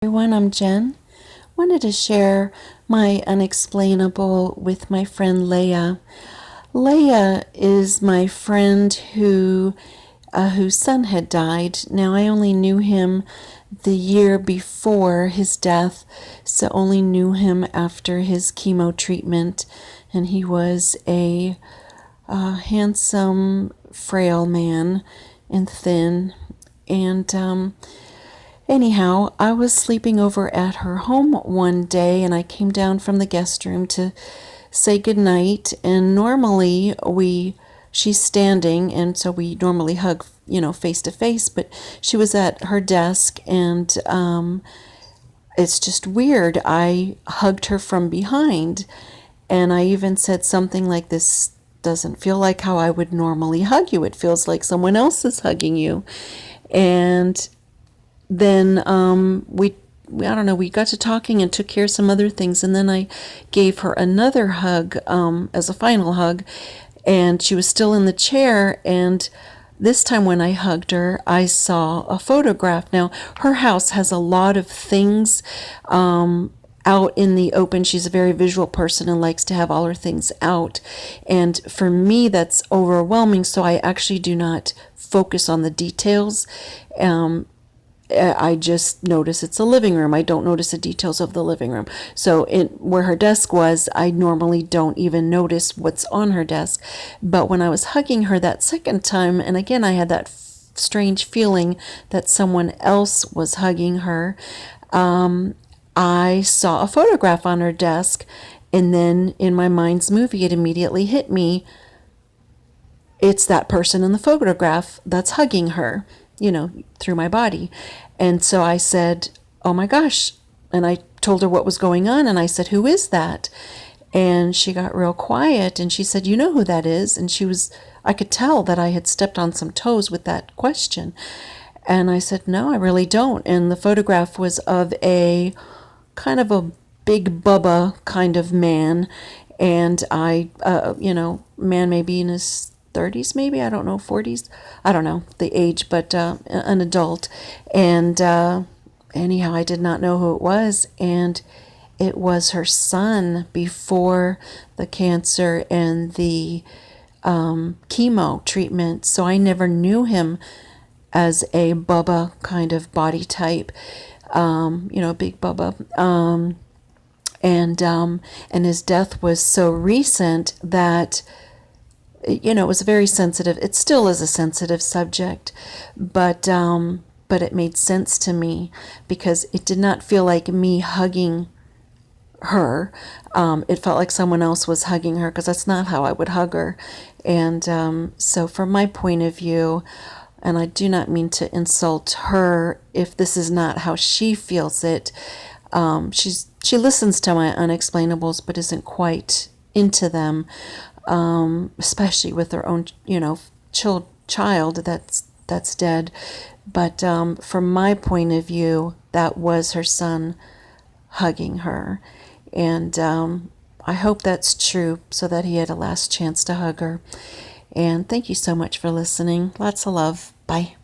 Everyone, I'm Jen. Wanted to share my unexplainable with my friend Leah. Leah is my friend whose son had died. Now I only knew him the year before his death, so only knew him after his chemo treatment, and he was a handsome, frail man and thin, and anyhow, I was sleeping over at her home one day and I came down from the guest room to say goodnight. And normally she's standing, and so we normally hug, face to face, but she was at her desk, and it's just weird. I hugged her from behind, and I even said something like, "This doesn't feel like how I would normally hug you. It feels like someone else is hugging you." And then I don't know, we got to talking and took care of some other things, and then I gave her another hug as a final hug, and she was still in the chair. And this time when I hugged her, I saw a photograph. Now, her house has a lot of things out in the open. She's a very visual person and likes to have all her things out, and for me that's overwhelming, so I actually do not focus on the details. I just notice it's a living room. I don't notice the details of the living room. So where her desk was, I normally don't even notice what's on her desk. But when I was hugging her that second time, and again I had that strange feeling that someone else was hugging her, I saw a photograph on her desk, and then in my mind's movie it immediately hit me. It's that person in the photograph that's hugging her, through my body. And so I said, "Oh my gosh." And I told her what was going on, and I said, "Who is that?" And she got real quiet, and she said, "You know who that is?" And I could tell that I had stepped on some toes with that question. And I said, "No, I really don't." And the photograph was of a kind of a big Bubba kind of man. And man maybe in his 30s, maybe, I don't know, 40s, I don't know the age, but an adult. And anyhow, I did not know who it was, and it was her son before the cancer and the chemo treatment. So I never knew him as a Bubba kind of body type, big Bubba. And his death was so recent that it was very sensitive. It still is a sensitive subject, but it made sense to me because it did not feel like me hugging her. It felt like someone else was hugging her, because that's not how I would hug her. And so from my point of view, and I do not mean to insult her if this is not how she feels it, she listens to my unexplainables but isn't quite into them. Especially with their own, child that's dead. But from my point of view, that was her son hugging her, and I hope that's true, so that he had a last chance to hug her. And thank you so much for listening. Lots of love. Bye.